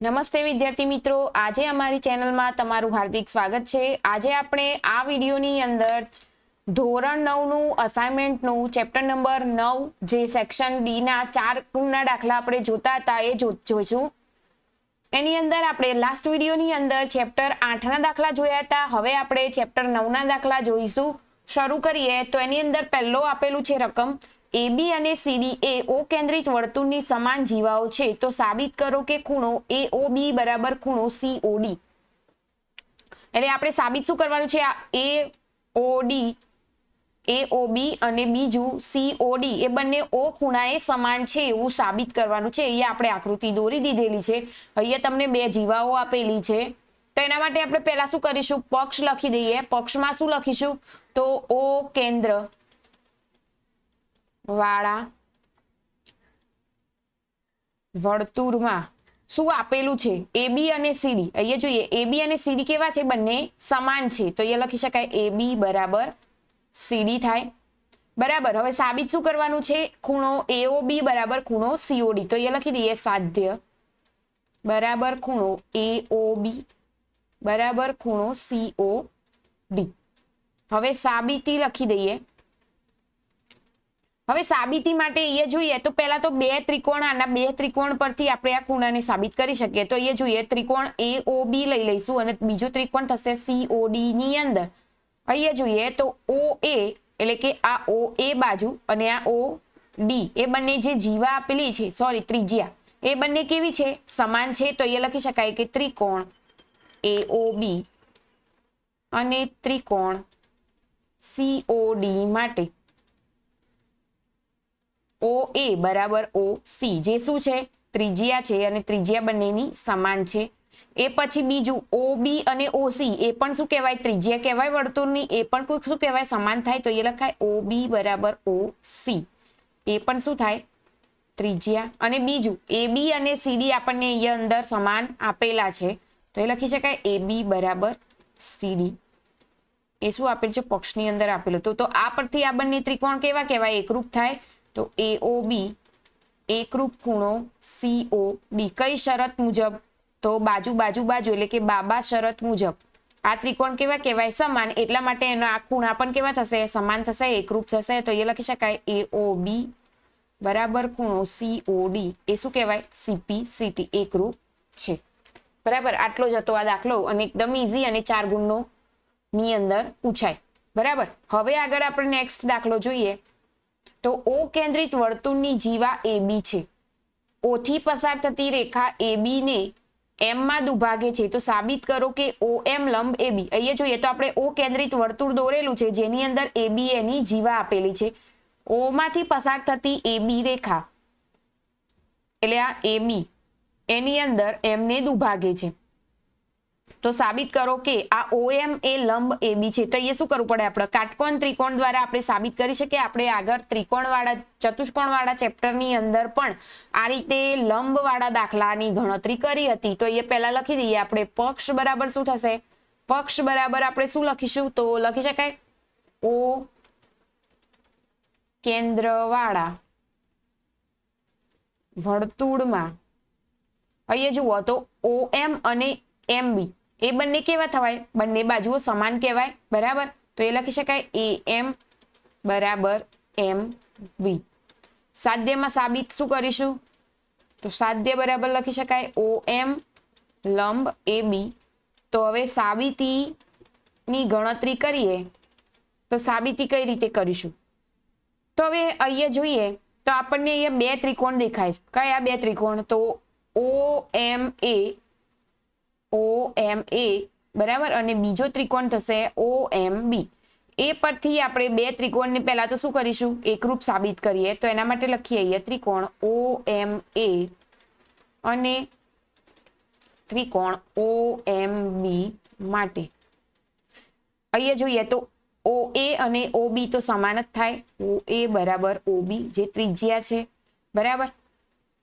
નમસ્તે વિદ્યાર્થી મિત્રો, આજે અમારી ચેનલમાં તમારું હાર્દિક સ્વાગત છે। આજે આપણે આ વિડીયોની અંદર ધોરણ 9 નું અસાઇનમેન્ટનું ચેપ્ટર નંબર 9 જે સેક્શન ડી ના 4 ગુણના દાખલા આપણે જોતા હતા એ જોઈશું। એની અંદર આપણે લાસ્ટ વિડીયોની અંદર ચેપ્ટર 8 ના દાખલા જોયા હતા। હવે આપણે ચેપ્ટર 9 ના દાખલા જોઈશું। શરૂ કરીએ તો એની અંદર પહેલો આપેલું છે રકમ AB અને CD એ O કેન્દ્રિત વર્તુળની સમાન જીવાઓ છે, તો સાબિત કરો કે ખૂણો AOB બરાબર ખૂણો COD। એટલે આપણે સાબિત શું કરવાનું છે? આ AOB અને બીજું COD એ બંને O ખૂણાએ સમાન છે એવું સાબિત કરવાનું છે। અહીંયા આપણે આકૃતિ દોરી દીધેલી છે। અહીંયા તમને બે જીવાઓ આપેલી છે, તો એના માટે આપણે પહેલા શું કરીશું? પક્ષ લખી દઈએ। પક્ષમાં શું લખીશું? તો O કેન્દ્ર વાળા વર્તુળમાં શું આપેલું છે? AB અને CD। અહીંયા જોઈએ AB અને CD કેવા છે? બંને સમાન છે, તો અહીંયા લખી શકાય AB બરાબર CD થાય બરાબર। હવે સાબિત શું કરવાનું છે? ખૂણો AOB બરાબર ખૂણો COD, તો અહીંયા લખી દઈએ સાધ્ય બરાબર ખૂણો AOB બરાબર ખૂણો COD। હવે સાબિતી લખી દઈએ। હવે સાબિતી માટે અહીંયા જોઈએ તો પહેલા તો બે ત્રિકોણ, આના બે ત્રિકોણ પરથી આપણે આ ખૂણાને સાબિત કરી શકીએ। તો અહીંયા જોઈએ ત્રિકોણ AOB લઈ લઈશું અને બીજો ત્રિકોણ થશે COD ની અંદર। અહીંયા જોઈએ તો OA એટલે કે આ OA બાજુ અને આ OD એ બંને જે જીવા આપેલી છે, સોરી ત્રિજ્યા, એ બંને કેવી છે? સમાન છે। તો અહીંયા લખી શકાય કે ત્રિકોણ AOB અને ત્રિકોણ COD માટે OA બરાબર OC જે શું છે? ત્રિજ્યા છે અને ત્રિજ્યા બંનેની સમાન છે। એ પછી બીજું OB અને OC એ પણ શું કહેવાય? ત્રિજ્યા કહેવાય વર્તુળની, એ પણ શું કહેવાય? સમાન થાય, તો એ લખાય OB બરાબર OC, એ પણ શું થાય? ત્રિજ્યા। અને બીજું AB અને CD આપણને અહીંયા અંદર સમાન આપેલા છે, તો એ લખી શકાય AB બરાબર CD, એ શું આપેલું છે? પક્ષની અંદર આપેલું। તો આ પરથી આ બંને ત્રિકોણ કેવા કહેવાય? એકરૂપ થાય, તો AOB એકરૂપ ખૂણો COD। કઈ શરત મુજબ? તો બાજુ બાજુ બાજુ એટલે કે બાબા શરત મુજબ આ ત્રિકોણ કેવા કહેવાય? સમાન, એટલા માટે એનો આ ખૂણા પણ કેવા થશે? સમાન થશે, એકરૂપ થશે, તો એ લખી શકાય AOB બરાબર ખૂણો COD એ શું કહેવાય? CPCT એકરૂપ છે બરાબર। આટલો જ હતો આ દાખલો અને એકદમ ઈઝી અને 4 ગુણનો ની અંદર પૂછાય બરાબર। હવે આગળ આપણે નેક્સ્ટ દાખલો જોઈએ તો O કેન્દ્રિત વર્તુળની જીવા AB છે। O થી પસાર થતી રેખા AB ને M માં દુભાગે છે, તો સાબિત કરો કે OM લંબ AB। અહીંયા જોઈએ તો આપણે O કેન્દ્રિત વર્તુળ દોરેલું છે જેની અંદર AB એની જીવા આપેલી છે। O માંથી પસાર થતી AB રેખા એટલે આ AB એની અંદર M ને દુભાગે છે, તો સાબિત કરો કે આ OM એ લંબ AB છે। તો અહીંયા શું કરવું પડે? આપણે કાટકોણ ત્રિકોણ દ્વારા આપણે સાબિત કરી શકીએ। આપણે આગળ ત્રિકોણવાળા ચતુષ્કોણવાળા ચેપ્ટરની અંદર પણ આ રીતે લંબવાળા દાખલાની ગણતરી કરી હતી। તો અહીંયા પહેલા લખી દઈએ આપણે પક્ષ બરાબર શું થશે? પક્ષ બરાબર આપણે શું લખીશું? તો લખી શકાય O કેન્દ્રવાળા વર્તુળમાં અહીંયા જુઓ તો OM અને MB એ બંને કેવા થવાય? બંને બાજુઓ સમાન કહેવાય બરાબર। તો એ લખી શકાય AM બરાબર MB। સાધ્યમાં સાબિત શું કરીશું? તો સાધ્ય બરાબર લખી શકાય OM લંબ AB। તો હવે સાબિતીની ગણતરી કરીએ તો સાબિતી કઈ રીતે કરીશું? તો હવે અહીંયા જોઈએ તો આપણને અહીંયા બે ત્રિકોણ દેખાય છે। કયા બે ત્રિકોણ? તો OMA બરાબર અને બીજો ત્રિકોણ થશે OMB। એ પરથી આપણે બે ત્રિકોણને પહેલા તો શું કરીશું? એકરૂપ સાબિત કરીએ। તો એના માટે લખીએ અહીંયા ત્રિકોણ OMA અને ત્રિકોણ OMB માટે અહીંયા જોઈએ તો OA અને OB તો સમાન જ થાય। OA બરાબર OB જે ત્રિજ્યા છે બરાબર,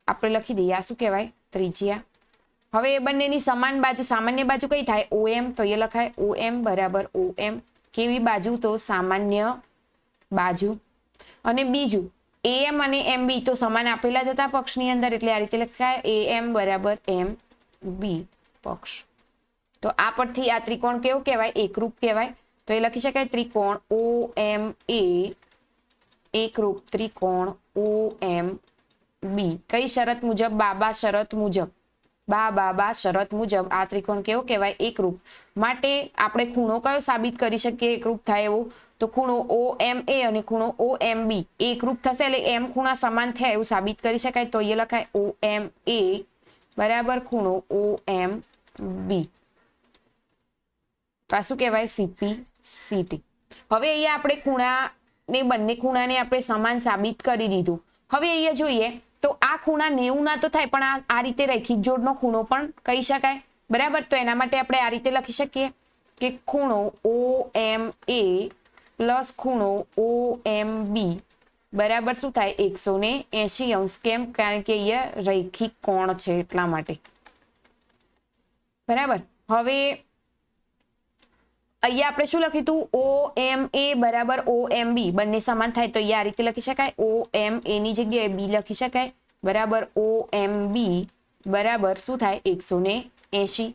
આપણે લખી દઈએ આ શું કહેવાય? ત્રિજ્યા। હવે એ બંનેની સમાન બાજુ, સામાન્ય બાજુ કઈ થાય? OM, તો એ લખાય OM બરાબર OM, કેવી બાજુ? તો સામાન્ય બાજુ। અને બીજું AM અને MB તો સમાન આપેલા જ હતા પક્ષની અંદર, એટલે આ રીતે લખાય AM બરાબર MB। બી પક્ષ. તો આ પરથી આ ત્રિકોણ કેવું કહેવાય? એકરૂપ કહેવાય. તો એ લખી શકાય ત્રિકોણ OMA એકરૂપ ત્રિકોણ OMB. કઈ શરત મુજબ? બાબા શરત મુજબ. બાબા શરત મુજબ આ ત્રિકોણ કેવો કહેવાય? એકરૂપ. માટે આપણે ખૂણો કયો સાબિત કરી શકીએ એકરૂપ થાય એવો? તો ખૂણો OMA અને ખૂણો OMB એકરૂપ થશે એટલે એમ ખૂણા સમાન થયા એવું સાબિત કરી શકાય. તો એ લખાય OMA બરાબર ખૂણો OMB. તો આ શું કહેવાય? CP/CT. હવે અહીંયા આપણે ખૂણાને બંને ખૂણાને આપણે સમાન સાબિત કરી દીધું. હવે અહીંયા જોઈએ તો આ ખૂણા 90 ના તો થાય પણ આ રીતે રેખિક જોડનો ખૂણો પણ કહી શકાય. બરાબર. તો એના માટે આપણે આ રીતે લખી શકીએ કે ખૂણો OMA પ્લસ ખૂણો OMB બરાબર શું થાય? 180 અંશ. કેમ? કારણ કે અહીંયા રૈખિક કોણ છે એટલા માટે. બરાબર. હવે અહીંયા આપણે શું લખ્યું હતું? OMA બરાબર OMB બંને સમાન થાય તો અહીંયા આ રીતે લખી શકાય. OMA ની જગ્યાએ B લખી શકાય બરાબર OMB બરાબર શું થાય? 180.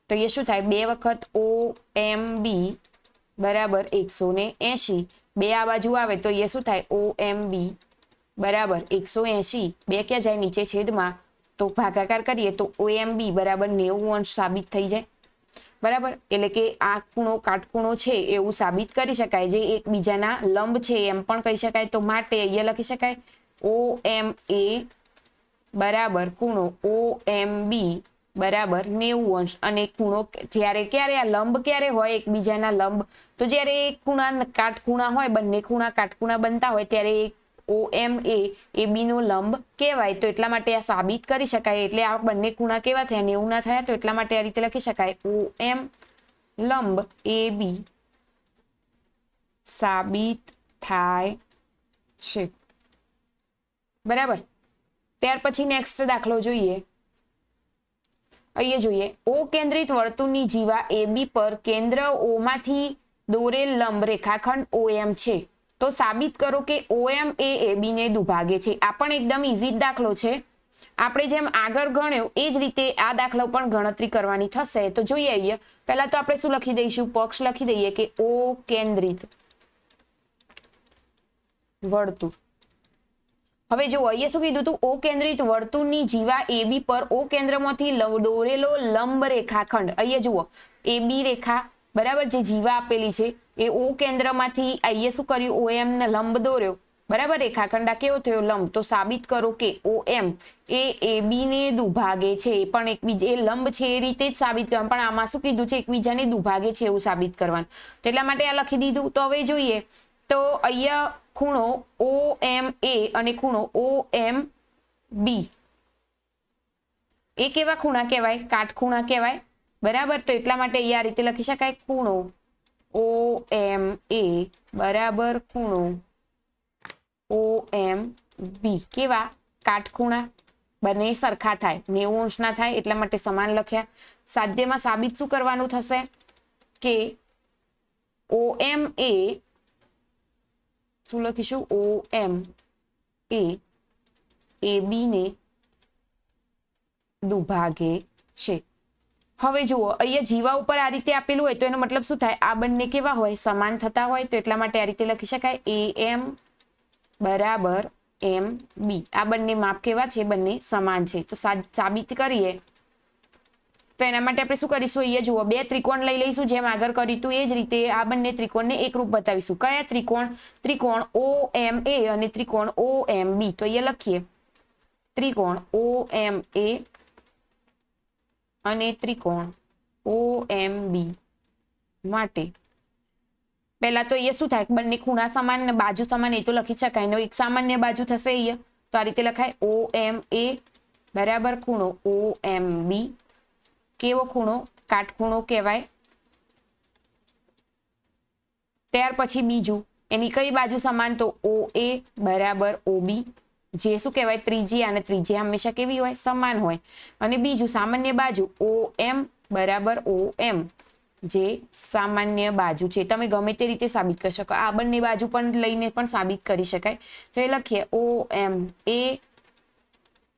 તો એ શું થાય? 2 વખત OMB બરાબર 180. 2 આ બાજુ આવે તો એ શું થાય? OMB બરાબર 180. 2 ક્યાં જાય? નીચે છેદમાં. તો ભાગાકાર કરીએ તો OMB બરાબર 90 અંશ સાબિત થઈ જાય. બરાબર. એટલે કે આ ખૂણો કાટખૂણો છે એવું સાબિત કરી શકાય, જે એકબીજાના લંબ છે એમ પણ કહી શકાય. તો માટે અહીંયા લખી શકાય OMA બરાબર ખૂણો OMB બરાબર 90 અંશ. અને ખૂણો જ્યારે ક્યારે આ લંબ ક્યારે હોય એકબીજાના લંબ? તો જ્યારે એક ખૂણા કાટખૂણા હોય, બંને ખૂણા કાટખૂણા બનતા હોય ત્યારે OMA એ B નો લંબ કહેવાય. તો એટલા માટે આ સાબિત કરી શકાય. એટલે આ બંને ખૂણા કેવા થયા? 90 ના થયા. તો એટલા માટે આ રીતે લખી શકાય OM લંબ AB સાબિત થાય છે. બરાબર. ત્યાર પછી નેક્સ્ટ દાખલો જોઈએ. અહીંયા જોઈએ O કેન્દ્રિત વર્તુળની જીવા AB પર કેન્દ્ર O માંથી દોરેલ લંબ રેખાખંડ OM છે. તો સાબિત કરો કે OM એ AB ને દુભાગે છે. આ પણ એકદમ ઈઝી દાખલો છે. આપણે જેમ આગળ ગણ્યો એ જ રીતે આ દાખલો પણ ગણતરી કરવાની થશે. તો જોઈએ અહીંયા પહેલા તો આપણે શું લખી દઈશું? પક્ષ લખી દઈએ કે O કેન્દ્રિત વર્તુળ. હવે જો અહીંયા શું કીધું હતું? O કેન્દ્રિત વર્તુળની જીવા AB પર O કેન્દ્રમાંથી દોરેલો લંબ રેખાખંડ. અહીંયા જુઓ AB રેખા બરાબર જે જીવા આપેલી છે એ O કેન્દ્રમાંથી અહીંયા શું કર્યું? OM ને લંબ દોર્યો. બરાબર. રેખાખંડ આ કેવો થયો? લંબ. તો સાબિત કરો કે OM એ AB ને દુભાગે છે. પણ એકબીજા એ લંબ છે એ રીતે જ સાબિત કરવાનું. પણ આમાં શું કીધું છે? એકબીજાને દુભાગે છે એવું સાબિત કરવાનું. તો એટલા માટે આ લખી દીધું. તો હવે જોઈએ તો અહીંયા ખૂણો OMA અને ખૂણો OMB એ કેવા ખૂણા કહેવાય? કાટખૂણા કહેવાય. બરાબર. તો એટલા માટે અહીંયા આ રીતે લખી શકાય ખૂણો OMA બરાબર ખૂણો OMB કેવા? કાટખૂણા. બંને સરખા થાય, 90 અંશના થાય એટલા માટે સમાન લખ્યા. સાધ્યમાં સાબિત શું કરવાનું થશે કે OM એ શું લખીશું? OM એ AB ને દુભાગે છે. હવે જુઓ અહીંયા જીવા ઉપર આ રીતે આપેલું હોય તો એનો મતલબ શું થાય? આ બંને કેવા હોય? સમાન થતા હોય. તો એટલા માટે આ રીતે લખી શકાય AM બરાબર MB. આ બંને માપ કેવા છે? બંને સમાન છે. તો સાબિત કરીએ તો એના માટે આપણે શું કરીશું? અહીંયા જુઓ 2 ત્રિકોણ લઈ લઈશું જેમ આગળ કર્યું હતું એ જ રીતે આ બંને ત્રિકોણને એકરૂપ બતાવીશું. કયા ત્રિકોણ? ત્રિકોણ OMA અને ત્રિકોણ OMB. તો અહીંયા લખીએ ત્રિકોણ OMA અને ત્રિકોણ OMB માટે પહેલા તો અહીંયા શું થાય? બંને ખૂણા સમાન ને બાજુ સમાન એ તો લખી શકાય. એનો એક સામાન્ય બાજુ થશે અહીંયા. તો આ રીતે લખાય OMA બરાબર ખૂણો OMB. કેવો ખૂણો? કાટખૂણો કહેવાય. ત્યાર પછી બીજું એની કઈ બાજુ સમાન? તો OA બરાબર OB. જે શું કહેવાય? ત્રિજ્યા. અને ત્રિજ્યા હંમેશા કેવી હોય? સમાન હોય. અને બીજું સામાન્ય બાજુ OM બરાબર OM જે સામાન્ય બાજુ છે. તમે ગમે તે રીતે સાબિત કરી શકો. આ બંને બાજુ પણ લઈને પણ સાબિત કરી શકાય. તો એ લખીએ OM એ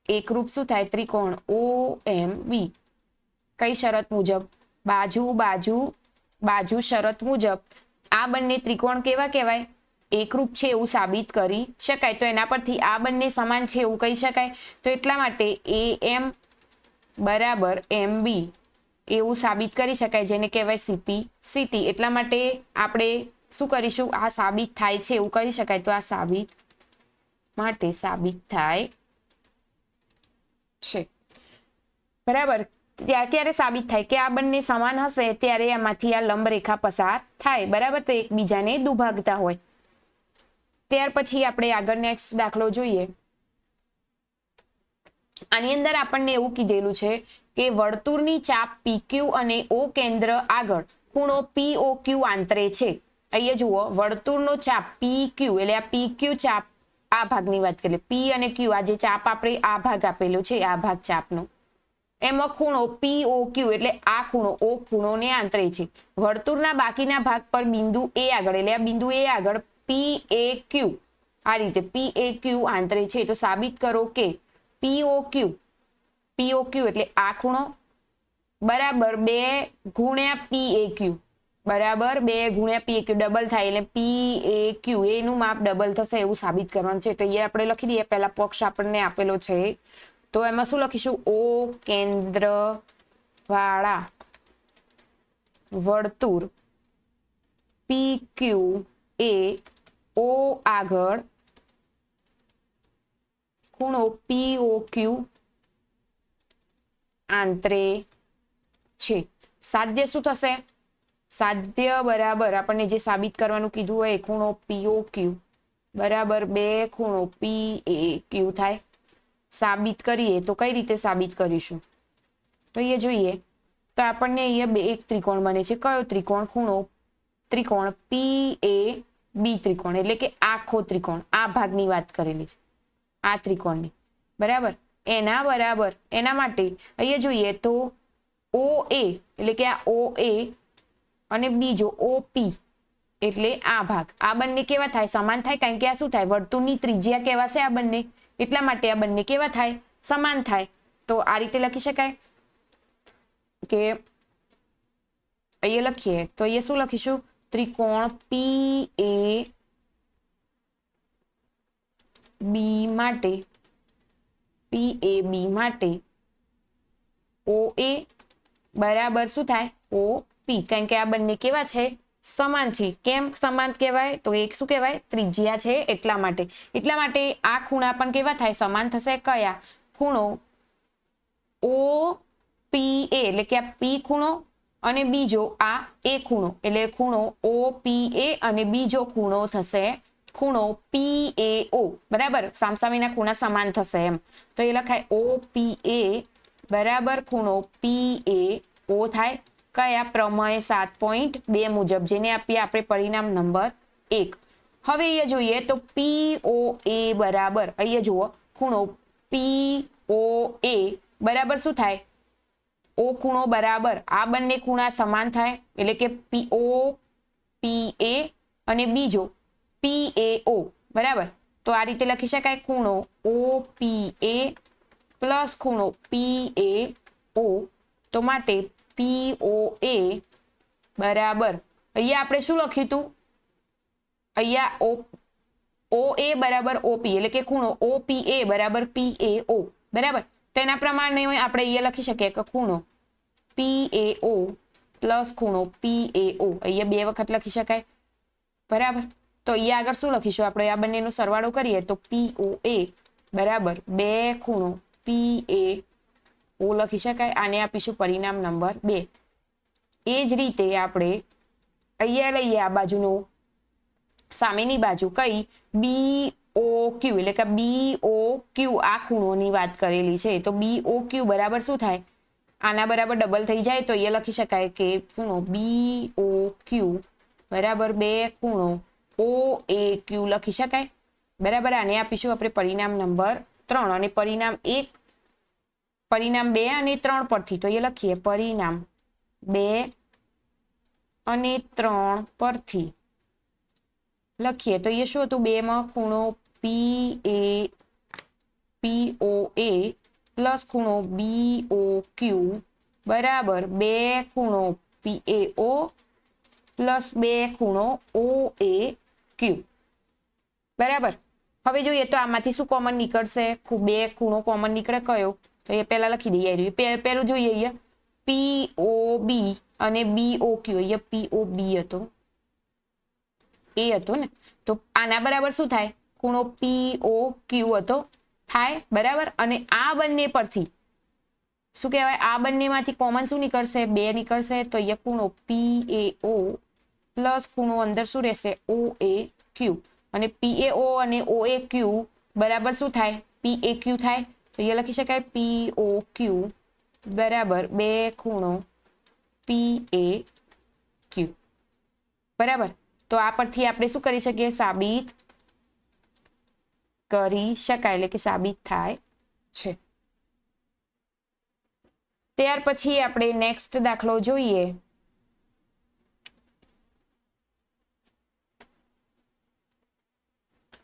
એકરૂપ શું થાય? ત્રિકોણ OMB કઈ શરત મુજબ? બાજુ બાજુ બાજુ શરત મુજબ આ બંને ત્રિકોણ કેવા કહેવાય? એકરૂપ છે એવું સાબિત કરી શકાય. તો એના પરથી આ બંને સમાન છે એવું કહી શકાય. તો એટલા માટે AM બરાબર MB એવું સાબિત કરી શકાય, જેને કહેવાય CP/CT. એટલા માટે આપણે શું કરીશું? આ સાબિત થાય છે એવું કહી શકાય. તો આ સાબિત માટે સાબિત થાય છે. બરાબર. ક્યારે સાબિત થાય? કે આ બંને સમાન હશે ત્યારે આમાંથી આ લંબ રેખા પસાર થાય. બરાબર. તો એકબીજાને દુભાગતા હોય. ત્યાર પછી આપણે આગળ નેક્સ્ટ દાખલો જોઈએ. આની અંદર આપણને એવું કીધેલું છે કે વર્તુળની ચાપ PQ અને O કેન્દ્ર આગળ ખૂણો POQ આંતરે છે. અહીંયા જુઓ, વર્તુળનો ચાપ PQ એટલે આ PQ ચાપ, આ ભાગની વાત કરીએ. P અને Q આ જે ચાપ આપણે આ ભાગ આપેલો છે, આ ભાગ ચાપનો, એમાં ખૂણો POQ એટલે આ ખૂણો O ખૂણોને આંતરે છે. વર્તુળના બાકીના ભાગ પર બિંદુ A આગળ એટલે આ બિંદુ A આગળ PAQ આ રીતે PAQ આંતરે છે. તો સાબિત કરો કે POQ એટલે આ ખૂણો બરાબર 2 ગુણ્યા PAQ બરાબર 2 ગુણ્યા PAQ ડબલ થાય એટલે PAQ એનું માપ ડબલ થશે એવું સાબિત કરવાનું છે. તો એ આપણે લખી દઈએ. પહેલા પક્ષ આપણને આપેલો છે તો એમાં શું લખીશું? O કેન્દ્ર વાળા વર્તુળ PQ એ O આગળ ખૂણો POQ આંતરે છે. સાધ્ય શું થશે? સાધ્ય બરાબર આપણને જે સાબિત કરવાનું કીધું હોય ખૂણો POQ બરાબર 2 ખૂણો PAQ થાય. સાબિત કરીએ તો કઈ રીતે સાબિત કરીશું? તો એ જોઈએ. તો આપણને અહીંયા એક ત્રિકોણ બને છે. કયો ત્રિકોણ? ખૂણો ત્રિકોણ PAB ત્રિકોણ એટલે કે આખો ત્રિકોણ, આ ભાગની વાત કરેલી છે, આ ત્રિકોણની. બરાબર. એના માટે અહીંયા જોઈએ તો OA એટલે કે આ OA અને બીજો OP એટલે આ ભાગ, આ બંને કેવા થાય? સમાન થાય. કારણ કે આ શું થાય? વર્તુળની ત્રિજ્યા કહેવાશે આ બંને. એટલા માટે આ બંને કેવા થાય? સમાન થાય. તો આ રીતે લખી શકાય કે અહીંયા લખીએ તો અહીંયા શું લખીશું? ત્રિકોણ PAB માટે OA બરાબર શું થાય? OP. કારણ કે આ બંને કેવા છે? સમાન છે. કેમ સમાન કહેવાય? તો એક શું કહેવાય? ત્રિજ્યા છે એટલા માટે. આ ખૂણા પણ કેવા થાય? સમાન થશે. કયા? ખૂણો OPA એટલે કે આ P ખૂણો અને બીજો આ A ખૂણો એટલે ખૂણો OPA અને બીજો ખૂણો થશે ખૂણો PAO. બરાબર. સામસામેના ખૂણા સમાન થશે એમ. તો એ લખાય OPA બરાબર ખૂણો PAO થાય. કયા? પ્રમેય 7.2 મુજબ, જેને આપીએ આપણે પરિણામ નંબર 1. હવે અહીંયા જોઈએ તો POA બરાબર અહીંયા જુઓ ખૂણો POA બરાબર શું થાય? O ખૂણો બરાબર આ બંને ખૂણા સમાન થાય એટલે કે POPA અને બીજો PAO. બરાબર. તો આ રીતે લખી શકાય ખૂણો OPA પ્લસ ખૂણો PAO. તો માટે POA બરાબર અહીંયા આપણે શું લખ્યું હતું? અહીંયા OA બરાબર OP એટલે કે ખૂણો OPA બરાબર PAO. બરાબર. તો એના પ્રમાણે આપણે અહીંયા લખી શકીએ કે ખૂણો PAO પ્લસ ખૂણો PAO અહીંયા 2 વખત લખી શકાય. બરાબર. તો અહીંયા આગળ શું લખીશું આપણે? આ બંનેનો સરવાળો કરીએ તો POA બરાબર 2 ખૂણો PAO લખી શકાય. આને આપીશું પરિણામ નંબર 2. એ જ રીતે આપણે અહીંયા લઈએ આ બાજુનો, સામેની બાજુ કઈ? BOQ એટલે કે BOQ આ ખૂણોની વાત કરેલી છે. તો BOQ બરાબર શું થાય? આના બરાબર ડબલ થઈ જાય. તો એ લખી શકાય કે ખૂણો BOQ બરાબર 2 ખૂણો OAQ લખી શકાય. બરાબર. આને આપીશું આપણે પરિણામ નંબર 3 અને પરિણામ 2 અને 3 પરથી. તો એ લખીએ પરિણામ 2 અને 3 પરથી લખીએ તો એ શું હતું? 2 માં ખૂણો POA પ્લસ ખૂણો BOQ બરાબર 2 ખૂણો PAO પ્લસ 2 ખૂણો OAQ બરાબર. હવે જોઈએ તો આમાંથી શું કોમન નીકળશે? 2 ખૂણો કોમન નીકળે કયો? તો એ પહેલા લખી દઈએ. પહેલું જોઈએ અહીંયા POB અને BOQ. અહીંયા POB હતો, એ હતો ને, તો આના બરાબર શું થાય? ખૂણો POQ હતો થાય બરાબર. અને આ બંને પરથી શું કહેવાય? આ બંનેમાંથી કોમન શું નીકળશે? 2 નીકળશે. તો અહીંયા ખૂણો PAO પ્લસ ખૂણો અંદર શું રહેશે? OAQ. અને PAO અને OAQ બરાબર શું થાય? PAQ થાય. તો અહીંયા લખી શકાય POQ બરાબર 2 ખૂણો PAQ બરાબર. તો આ પરથી આપણે શું કરી શકીએ? સાબિત કરી શકાય, એટલે કે સાબિત થાય છે. ત્યાર પછી આપણે નેક્સ્ટ દાખલો જોઈએ.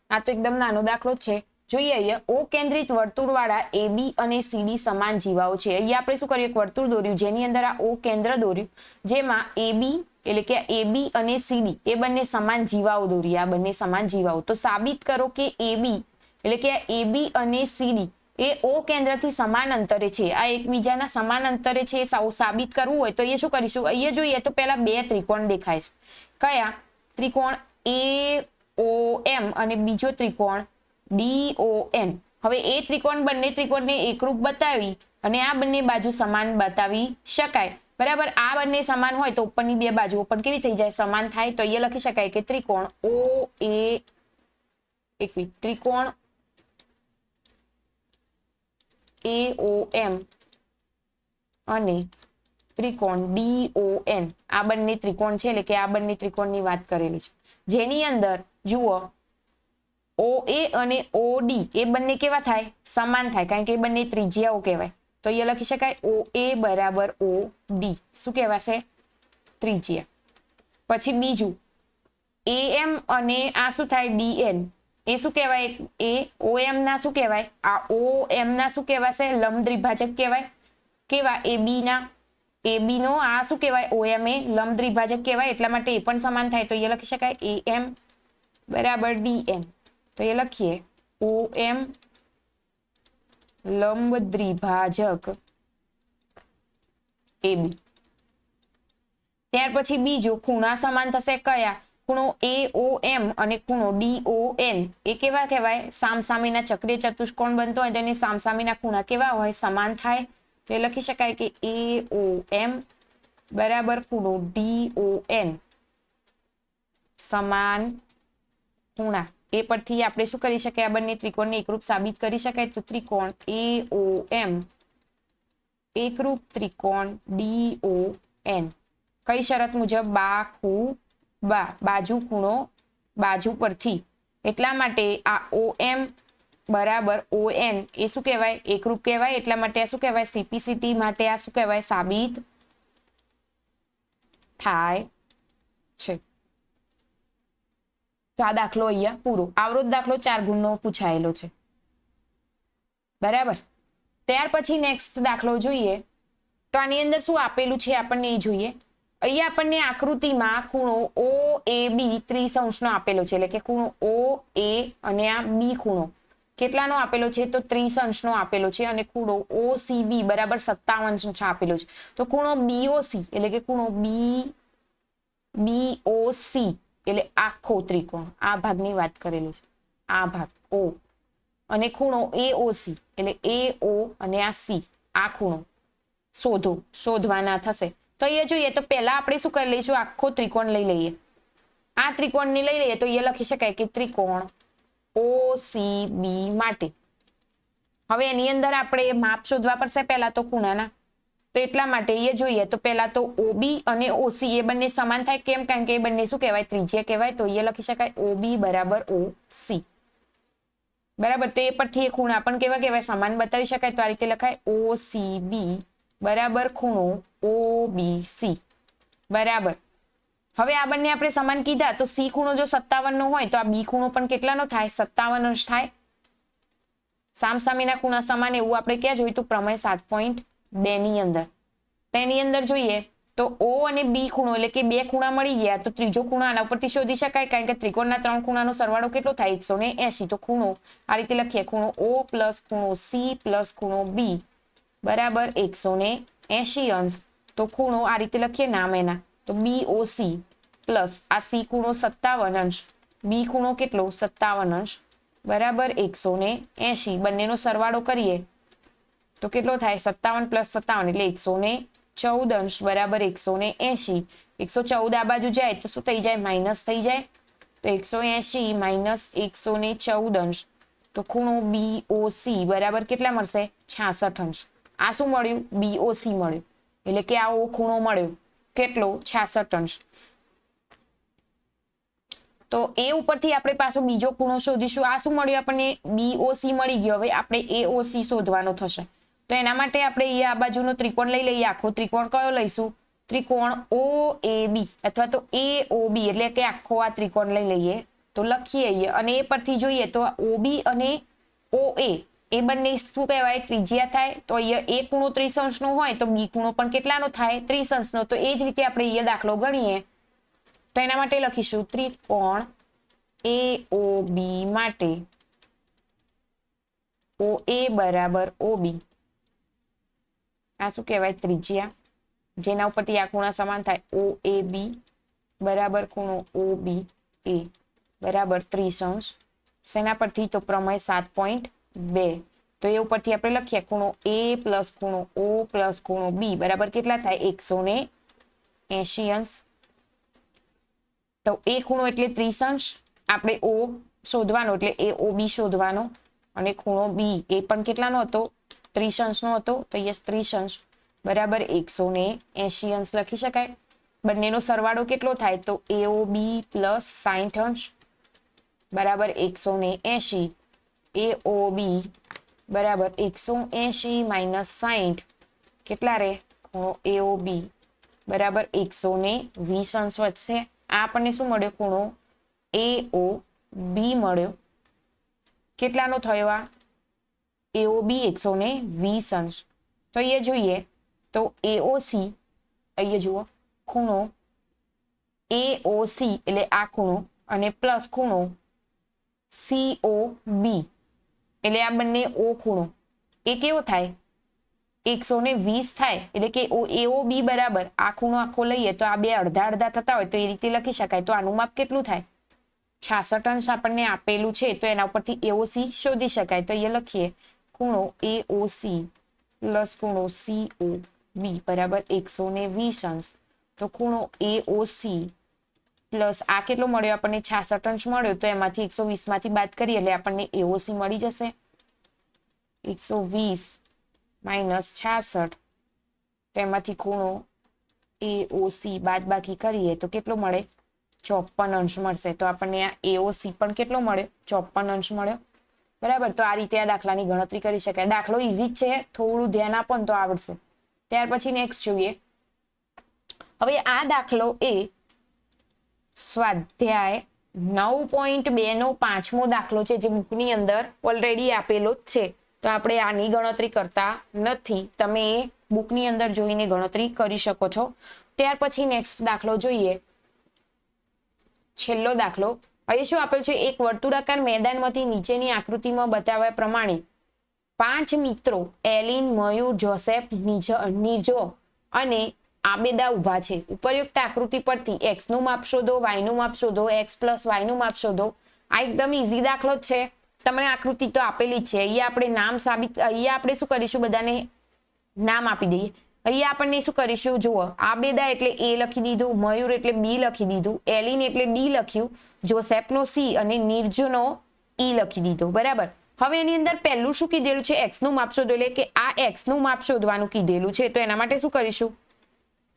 આ તો એકદમ નાનો દાખલો છે. જોઈએ અહીંયા ઓ કેન્દ્રિત વર્તુળવાળા AB અને CD સમાન જીવાઓ છે. અહીંયા આપણે શું કરીએ? એક વર્તુળ દોર્યું જેની અંદર આ O કેન્દ્ર દોર્યું, જેમાં AB એટલે કે AB અને CD એ બંને સમાન જીવાઓ દોરી. આ બંને સમાન જીવાઓ. તો સાબિત કરો કે AB એટલે કે AB અને CD એ O કેન્દ્રથી સમાન અંતરે છે. આ એકબીજાના સમાન અંતરે છે. સાબિત કરવું હોય તો એ શું કરીશું? અહીંયા જોઈએ તો પહેલા 2 ત્રિકોણ દેખાય છે. કયા? ત્રિકોણ AOM અને બીજો ત્રિકોણ DON. હવે એ ત્રિકોણ બંને ત્રિકોણને એકરૂપ બતાવી અને આ બંને બાજુ સમાન બતાવી શકાય બરાબર. આ બંને સમાન હોય તો ઉપરની 2 બાજુઓ પણ કેવી થઈ જાય? સમાન થાય. તો અહીંયા લખી શકાય કે ત્રિકોણ ત્રિકોણ AOM અને ત્રિકોણ DON આ બંને ત્રિકોણ છે, એટલે કે આ બંને ત્રિકોણની વાત કરેલી છે. જેની અંદર જુઓ OA અને OD એ બંને કેવા થાય? સમાન થાય, કારણ કે એ બંને ત્રિજ્યાઓ કહેવાય. તો અહીંયા લખી શકાય OA બરાબર OD શું કહેવાશે? ત્રિજ્યા. પછી બીજું AM અને આ શું થાય? DN એ શું કહેવાય? એ OM ના શું કહેવાય? આ OM ના શું કહેવાશે? લંબ દ્વિભાજક કહેવાય. કેવા? AB ના. AB નો આ શું કહેવાય? OM એ લંબ દ્વિભાજક કહેવાય, એટલા માટે એ પણ સમાન થાય. તો અહીંયા લખી શકાય AM બરાબર DN. તો એ લખીએ OM લંબ દ્વિભાજક AB. ત્યાર પછી બીજું ખૂણા સમાન થશે. કયા? ખૂણો AOM અને ખૂણો DON એ કેવા કહેવાય? સામસામેના ચક્રીય ચતુષ્કોણ બનતો હોય તેની સામસામેના ખૂણા કેવા હોય? સમાન થાય. તો એ લખી શકાય કે AOM બરાબર ખૂણો DON સમાન ખૂણા. એ પરથી આપણે શું કરી શકાય? આ બંને ત્રિકોણને એકરૂપ સાબિત કરી શકાય. તો ત્રિકોણ AOM એકરૂપ ત્રિકોણ DON કઈ શરત મુજબ? બાજુ ખૂણો બાજુ પરથી. એટલા માટે આ OM બરાબર ON એ શું કહેવાય? એકરૂપ કહેવાય. એટલા માટે આ શું કહેવાય? CPCT માટે આ શું કહેવાય? સાબિત થાય છે. તો આ દાખલો અહીંયા પૂરો. આવરો દાખલો 4 ગુણનો પૂછાયેલો છે બરાબર. ત્યાર પછી નેક્સ્ટ દાખલો જોઈએ. તો આની અંદર શું આપેલું છે આપણને એ જોઈએ. અહીંયા આપણને આકૃતિમાં ખૂણો OAB 30° નો આપેલો છે, એટલે કે ખૂણો OA અને આ B ખૂણો કેટલાનો આપેલો છે? તો 30° નો આપેલો છે. અને ખૂણો OCB બરાબર 57° આપેલો છે. તો ખૂણો BOC એટલે કે ખૂણો BOC એટલે આખો ત્રિકોણ, આ ભાગની વાત કરેલી છે, આ ભાગ O. અને ખૂણો AOC એટલે AO અને આ C આ ખૂણો શોધવાના થશે. તો અહીંયા જોઈએ તો પહેલા આપણે શું કરી લઈશું? આખો ત્રિકોણ લઈ લઈએ. આ ત્રિકોણને લઈ લઈએ તો અહીંયા લખી શકાય કે ત્રિકોણ OCB માટે. હવે એની અંદર આપણે માપ શોધવા પડશે પહેલા તો ખૂણાના. તો એટલા માટે એ જોઈએ તો પહેલા તો OB અને OC એ બંને સમાન થાય. કેમ? કારણ કે એ બંને શું કહેવાય? ત્રિજ્યા કહેવાય. તો એ લખી શકાય OB બરાબર OC બરાબર. તો એ પરથી એ ખૂણા પણ કેવા કહેવાય? સમાન બતાવી શકાય. તો આ રીતે લખાય OCB બરાબર ખૂણો OBC બરાબર. હવે આ બંને આપણે સમાન કીધા તો C ખૂણો જો 57 નો હોય તો આ B ખૂણો પણ કેટલાનો થાય? 57 થાય. સામસામેના ખૂણા સમાન એવું આપણે ક્યાં જોયું? પ્રમેય 7.2 ની અંદર તેની અંદર જોઈએ તો O અને B ખૂણો એટલે કે બે ખૂણા મળી ગયા તો ત્રીજો ખૂણો આના ઉપરથી શોધી શકાય કારણ કે ત્રિકોણના ત્રણ ખૂણાનો સરવાળો કેટલો થાય 180 તો ખૂણો આ રીતે લખીએ ખૂણો O પ્લસ ખૂણો C પ્લસ ખૂણો B બરાબર 180 અંશ તો ખૂણો આ રીતે લખીએ નામ એના તો BOC પ્લસ આ C ખૂણો 57 અંશ B ખૂણો કેટલો 57 અંશ બરાબર 180 બંનેનો સરવાળો કરીએ તો કેટલો થાય 57 પ્લસ 57 એટલે 114 અંશ બરાબર 180 114 આ બાજુ જાય તો શું થઈ જાય માઇનસ થઈ જાય તો 180 માઇનસ 114 અંશ તો ખૂણો BOC બરાબર કેટલા મળશે 66 અંશ આ શું મળ્યું BOC મળ્યું એટલે કે આ O ખૂણો મળ્યો કેટલો 66 અંશ તો એ ઉપરથી આપણે પાછો બીજો ખૂણો શોધીશું આ શું મળ્યું આપણને BOC મળી ગયો હવે આપણે AOC શોધવાનો થશે તો એના માટે આપણે આ બાજુનો ત્રિકોણ લઈ લઈએ આખો ત્રિકોણ કયો લઈશું ત્રિકોણ OAB અથવા તો AOB એટલે કે આખો આ ત્રિકોણ લઈ લઈએ તો લખીએ અને એ પરથી જોઈએ તો OB અને OA એ બંને શું કહેવાય ત્રિજ્યા થાય તો અહીંયા એ ખૂણો 30 અંશનો હોય તો B ખૂણો પણ કેટલાનો થાય 30 અંશનો તો એ જ રીતે આપણે અહીંયા દાખલો ગણીએ તો એના માટે લખીશું ત્રિકોણ AOB માટે OA બરાબર OB આ શું કહેવાય ત્રિજ્યા જેના ઉપરથી આ ખૂણા સમાન થાય OAB બરાબર ખૂણો OBA બરાબર 30 અંશ શેના પરથી તો પ્રમેય 7.2 તો એ ઉપરથી આપણે લખીએ ખૂણો A પ્લસ ખૂણો O પ્લસ ખૂણો B બરાબર કેટલા થાય 180 અંશ તો એ ખૂણો એટલે 30 અંશ આપણે O શોધવાનો એટલે AOB શોધવાનો અને ખૂણો B એ પણ કેટલાનો હતો 30 અંશનો હતો તો યસ 30 અંશ બરાબર 180 અંશ લખી શકાય બંનેનો સરવાળો કેટલો થાય તો AOB પ્લસ 60 અંશ બરાબર 180 AOB બરાબર 180 માઇનસ 60 કેટલા રે ખૂણો AOB બરાબર 120 અંશ વધશે આ આપણને શું મળ્યો ખૂણો AOB મળ્યો કેટલાનો થયો આ AOB 120 અંશ તો અહીંયા જોઈએ તો AOC અહીંયા જુઓ ખૂણો AOC એટલે આ ખૂણો અને પ્લસ ખૂણો COB એટલે આ બંને O ખૂણો એ કેવો થાય 120 થાય એટલે કે AOB બરાબર આ ખૂણો આખો લઈએ તો આ બે અડધા અડધા થતા હોય તો એ રીતે લખી શકાય તો આનું માપ કેટલું થાય 66 અંશ આપણને આપેલું છે તો એના ઉપરથી AOC શોધી શકાય તો અહીંયા લખીએ ખૂણો AOC પ્લસ ખૂણો COB બરાબર 120 અંશ તો ખૂણો AOC પ્લસ આ કેટલો મળ્યો આપણને 66 અંશ મળ્યો તો એમાંથી 120 માંથી બાદ કરીએ એટલે આપણને AOC મળી જશે 120 માઇનસ 66 તો એમાંથી ખૂણો AOC બાદ બાકી કરીએ તો કેટલો મળે 54 અંશ મળશે તો આપણને આ AOC પણ કેટલો મળ્યો 54 અંશ મળ્યો બરાબર તો આ રીતે આ દાખલાની ગણતરી કરી શકાય દાખલો ઈઝી જ છે થોડું ધ્યાન આપો ને તો આવડશે ત્યાર પછી નેક્સ્ટ જોઈએ હવે આ દાખલો એ સ્વાધ્યાય 9.2 નો 5મો દાખલો છે જે બુકની અંદર ઓલરેડી આપેલો જ છે તો આપણે આની ગણતરી કરતા નથી તમે એ બુકની અંદર જોઈને ગણતરી કરી શકો છો ત્યાર પછી નેક્સ્ટ દાખલો જોઈએ છેલ્લો દાખલો અહીં શું આપેલ છે એક વર્તુળાકાર મેદાનમાંથી નીચેની આકૃતિમાં બતાવ્યા પ્રમાણે 5 મિત્રો એલિન મયુર જોસેફ નિર્જો અને આબેદા ઉભા છે ઉપરયુક્ત આકૃતિ પરથી x નું માપ શોધો y નું માપ શોધો x પ્લસ y નું માપ શોધો આ એકદમ ઈઝી દાખલો જ છે તમને આકૃતિ તો આપેલી જ છે અહીંયા આપણે નામ સાબિત અહીંયા આપણે શું કરીશું બધાને નામ આપી દઈએ અહીંયા આપણને શું કરીશું જુઓ આબેદા એટલે A લખી દીધું મયુર એટલે B લખી દીધું એલિન એટલે D લખ્યું જોસેફનો C અને નિર્જોનો E લખી દીધો બરાબર હવે એની અંદર પહેલું શું કીધેલું છે x નું માપ શોધો એટલે કે આ x નું માપ શોધવાનું કીધેલું છે તો એના માટે શું કરીશું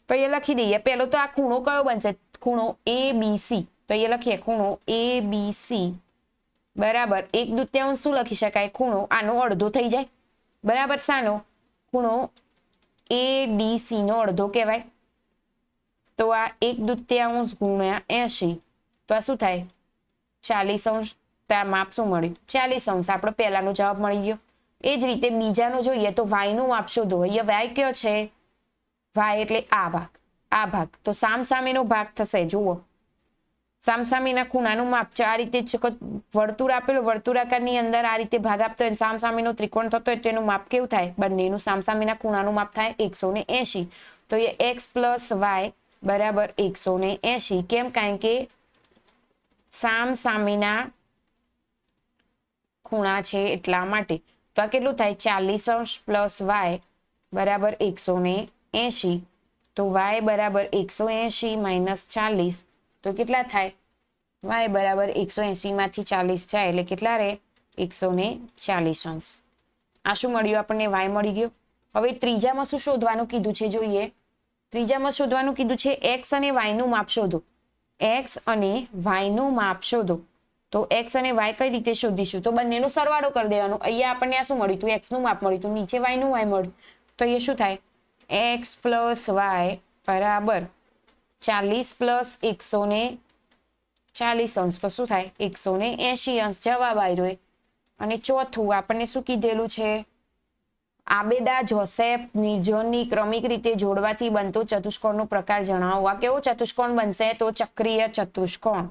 તો એ લખી દઈએ પહેલો તો આ ખૂણો કયો બનશે ખૂણો ABC તો એ લખીએ ખૂણો ABC બરાબર 1/2 શું લખી શકાય ખૂણો આનો અડધો થઈ જાય બરાબર સાનો ખૂણો ADC નો અડધો કહેવાય તો આ 1/2 ગુણ્યા 80 તો આ શું થાય 40 અંશ તો આ માપ શું મળ્યું 40 અંશ આપણો પહેલાનો જવાબ મળી ગયો એ જ રીતે બીજાનો જોઈએ તો y નું માપ શોધો અહીંયા y કયો છે વાય એટલે આ ભાગ તો સામસામેનો ભાગ થશે. જુઓ, સામસામેના ખૂણાનું માપ છે આ રીતે. વર્તુળ આપેલું, વર્તુળાકારની અંદર આ રીતે ભાગ આપતો હોય, સામસામેનો ત્રિકોણ થતો હોય તો એનું માપ કેવું થાય? બંનેનું સામસામેના ખૂણાનું માપ થાય 180. તો એ x પ્લસ વાય બરાબર 180. કેમ? કારણ કે સામસામેના ખૂણા છે એટલા માટે. તો આ કેટલું થાય? 40 પ્લસ વાય બરાબર 180. તો વાય બરાબર 180 માઇનસ 40 તો કેટલા થાય? વાય બરાબર 180 માંથી 40 જાય એટલે કેટલા રહે? 140 અંશ. આ શું મળ્યું આપણને? વાય મળી ગયો. હવે ત્રીજામાં શું શોધવાનું કીધું છે જોઈએ. ત્રીજામાં શોધવાનું કીધું છે એક્સ અને વાય નું માપ શોધો. એક્સ અને વાય નું માપ શોધો. તો એક્સ અને વાય કઈ રીતે શોધીશું? તો બંનેનો સરવાળો કરી દેવાનો. અહીંયા આપણને આ શું મળ્યું હતું? એક્સ નું માપ મળ્યું હતું, નીચે વાય નું વાય મળ્યું. તો એ શું થાય? એક્સ પ્લસ વાય બરાબર 40 પ્લસ 140 અંશ તો શું થાય? 180 અંશ જવાબ આવ્યો. અને ચોથું આપણને શું કીધેલું છે? આબેદા જોસેફ નિર્જોનની ક્રમિક રીતે જોડવાથી બનતો ચતુષ્કોણનો પ્રકાર જણાવો. આ કેવો ચતુષ્કોણ બનશે? તો ચક્રીય ચતુષ્કોણ.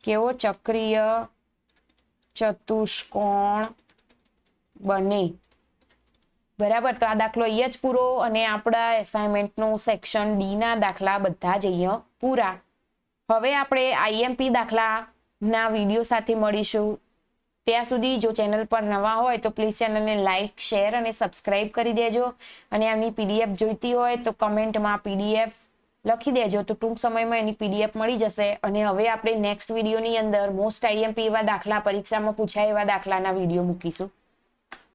કેવો? ચક્રીય ચતુષ્કોણ બને. બરાબર. તો આ દાખલો અહીંયા જ પૂરો અને આપણા એસાઇનમેન્ટનું સેક્શન ડી ના દાખલા બધા જ અહીંયા પૂરા. હવે આપણે આઈએમપી દાખલાના વિડીયો સાથે મળીશું. ત્યાં સુધી જો ચેનલ પર નવા હોય તો પ્લીઝ ચેનલને લાઇક, શેર અને સબસ્ક્રાઇબ કરી દેજો. અને આની પીડીએફ જોઈતી હોય તો કમેન્ટમાં પીડીએફ લખી દેજો તો ટૂંક સમયમાં એની પીડીએફ મળી જશે. અને હવે આપણે નેક્સ્ટ વિડીયોની અંદર મોસ્ટ આઈએમપી એવા દાખલા, પરીક્ષામાં પૂછાય એવા દાખલાના વિડીયો મૂકીશું.